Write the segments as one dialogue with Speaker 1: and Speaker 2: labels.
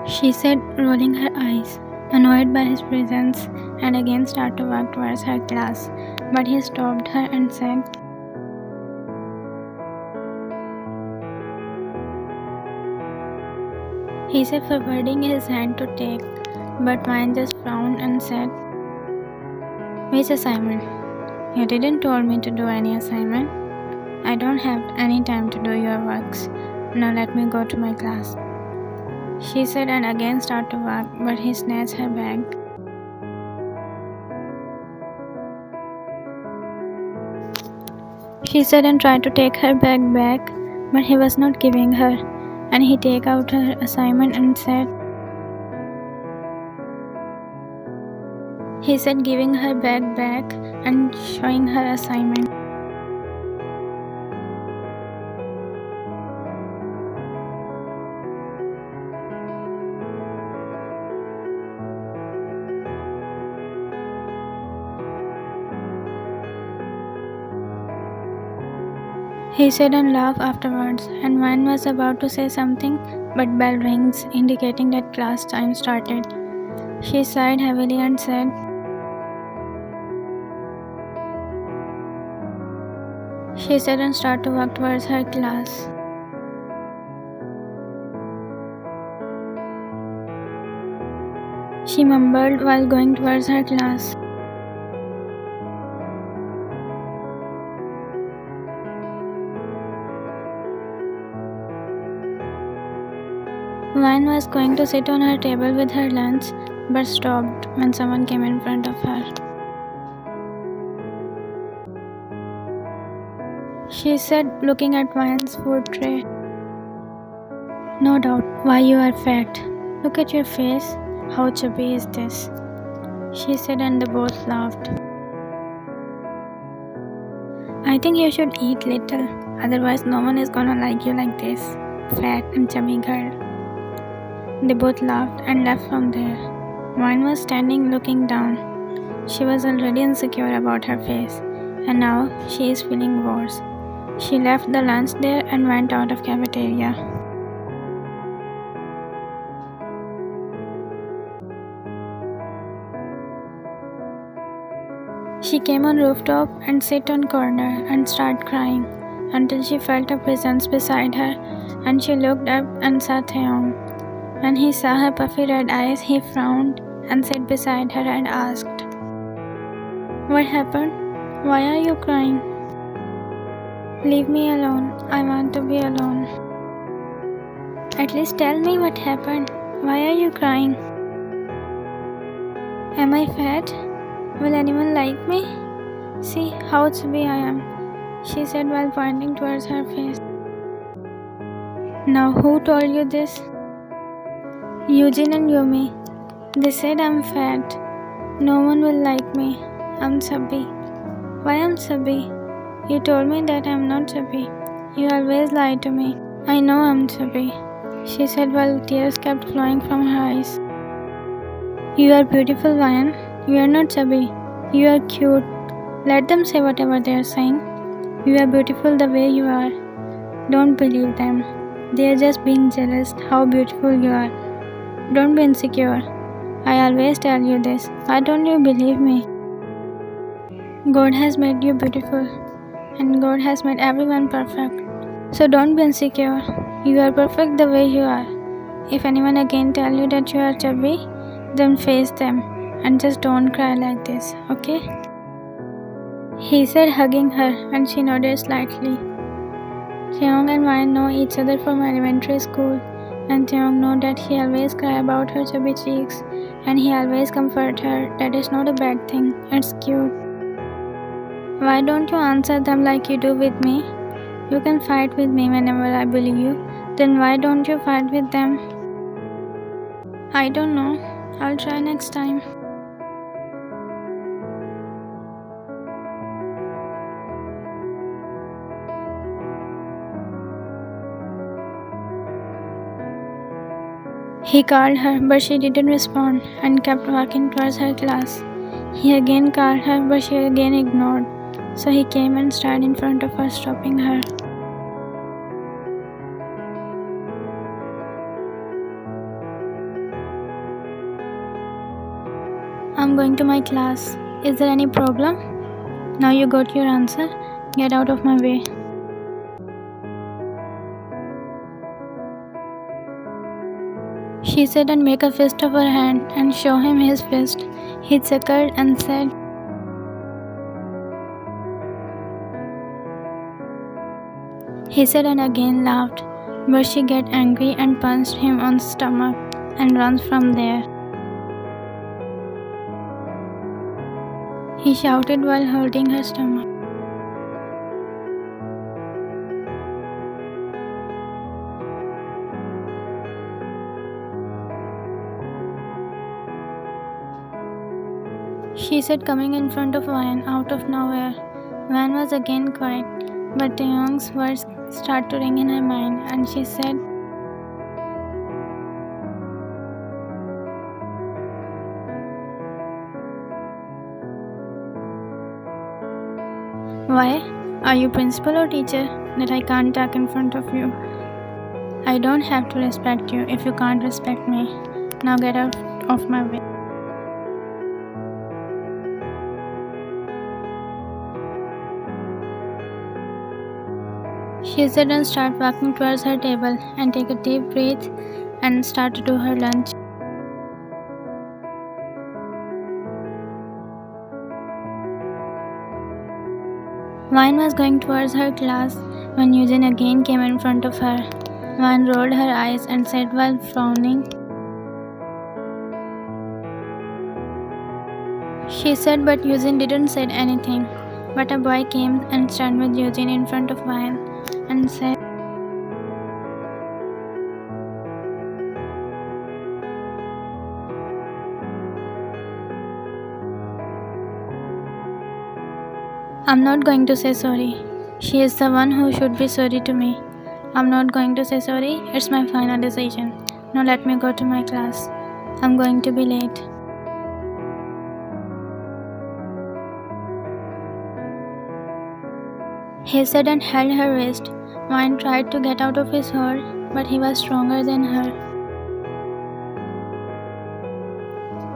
Speaker 1: she said, rolling her eyes, annoyed by his presence, and again started to walk towards her class. But he stopped her and said, forwarding his hand to take, but mine just frowned and said, "Which assignment? You didn't tell me to do any assignment. I don't have any time to do your works. Now let me go to my class," she said, and again started to walk, but he snatched her bag. She said and tried to take her bag back, but he was not giving her, and he took out her assignment and said, giving her bag back and showing her assignment. He said and laughed afterwards, and Wine was about to say something, but bell rings, indicating that class time started. She sighed heavily and said, and started to walk towards her class. She mumbled while going towards her class. Wine was going to sit on her table with her lunch, but stopped when someone came in front of her. She said, looking at Wine's food tray, "No doubt why you are fat. Look at your face. How chubby is this?" she said, and they both laughed. "I think you should eat little, otherwise no one is gonna like you like this, fat and chubby girl." They both laughed and left from there. Wine was standing looking down. She was already insecure about her face, and now she is feeling worse. She left the lunch there and went out of cafeteria. She came on rooftop and sat on corner and started crying until she felt a presence beside her, and she looked up and saw Taeyang. When he saw her puffy red eyes, he frowned and sat beside her and asked, "What happened? Why are you crying?" "Leave me alone. I want to be alone." "At least tell me what happened. Why are you crying?" "Am I fat? Will anyone like me? See how chubby I am," she said while pointing towards her face. "Now who told you this?" "Eugene and Yumi. They said I'm fat. No one will like me. I'm chubby." "Why I'm chubby? You told me that I'm not chubby. You always lie to me." "I know I'm chubby," she said while tears kept flowing from her eyes. "You are beautiful, Ryan. You are not chubby. You are cute. Let them say whatever they are saying. You are beautiful the way you are. Don't believe them. They are just being jealous how beautiful you are. Don't be insecure. I always tell you this. Why don't you believe me? God has made you beautiful, and God has made everyone perfect. So don't be insecure. You are perfect the way you are. If anyone again tell you that you are chubby, then face them and just don't cry like this, okay?" He said, hugging her, and she nodded slightly. Taeyang and Wine know each other from elementary school, and Taeyang knows that he always cries about her chubby cheeks, and he always comforts her that it's not a bad thing, it's cute. "Why don't you answer them like you do with me? You can fight with me whenever I bully you, then why don't you fight with them?" "I don't know. I'll try next time." He called her, but she didn't respond and kept walking towards her class. He again called her, but she again ignored, so he came and stood in front of her, stopping her. I'm going to my class. Is there any problem? Now you got your answer. Get out of my way. She said and make a fist of her hand and show him his fist. He chuckled and said, he said and again laughed, but she get angry and punched him on the stomach and runs from there. He shouted while holding her stomach. She said coming in front of Van out of nowhere. Van was again quiet, but Taeyang's words started to ring in her mind and she said, why? Are you principal or teacher that I can't talk in front of you? I don't have to respect you if you can't respect me. Now get out of my way. She said and started walking towards her table and take a deep breath and start to do her lunch. Vine was going towards her class when Eugene again came in front of her. Vine rolled her eyes and said while frowning, she said, but Eugene didn't say anything. But a boy came and stood with Eugene in front of Vine and said, I'm not going to say sorry. She is the one who should be sorry to me. I'm not going to say sorry. It's my final decision. Now let me go to my class. I'm going to be late. He said and held her wrist. Vine tried to get out of his hold, but he was stronger than her.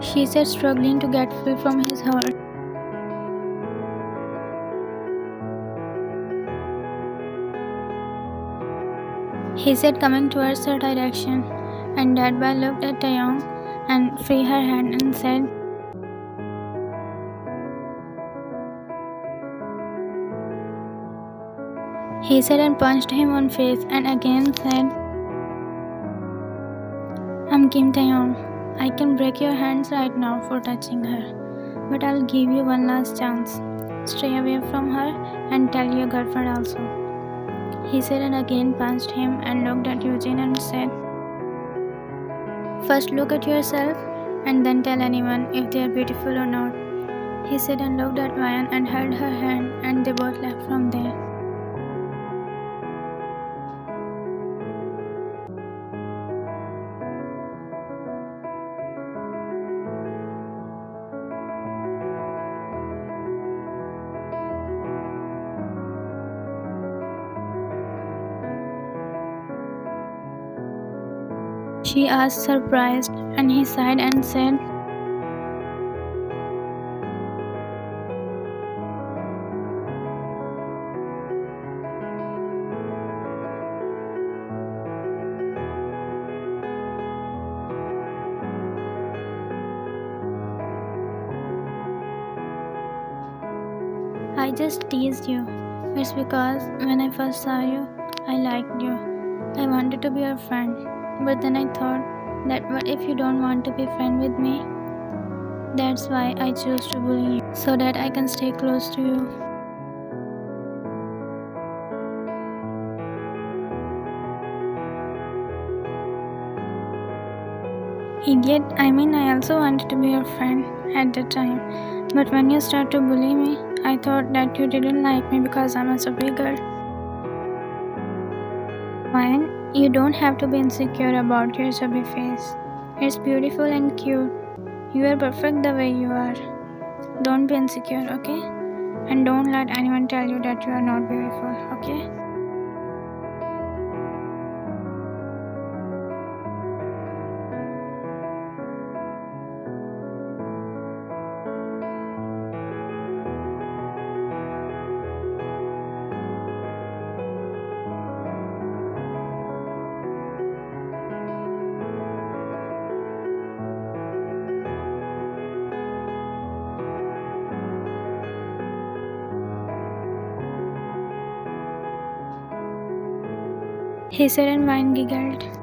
Speaker 1: She said, struggling to get free from his hold. He said, coming towards her direction, and that boy looked at Taeyang and freed her hand and said, he said and punched him on face and again said, I'm Kim Taeyang. I can break your hands right now for touching her, but I'll give you one last chance. Stay away from her and tell your girlfriend also. He said and again punched him and looked at Eugene and said, first look at yourself and then tell anyone if they are beautiful or not. He said and looked at Ryan and held her hand and they both left from there. She asked surprised and he sighed and said, I just teased you. It's because when I first saw you, I liked you. I wanted to be your friend. But then I thought that what if you don't want to be friend with me? That's why I chose to bully you, so that I can stay close to you. Idiot, I also wanted to be your friend at the time. But when you start to bully me, I thought that you didn't like me because I'm a 𝒐𝒏 girl. Fine, you don't have to be insecure about your 𝒐𝒏 face. It's beautiful and cute. You are perfect the way you are. Don't be insecure, okay? And don't let anyone tell you that you are not beautiful, okay? he said, and Vine giggled.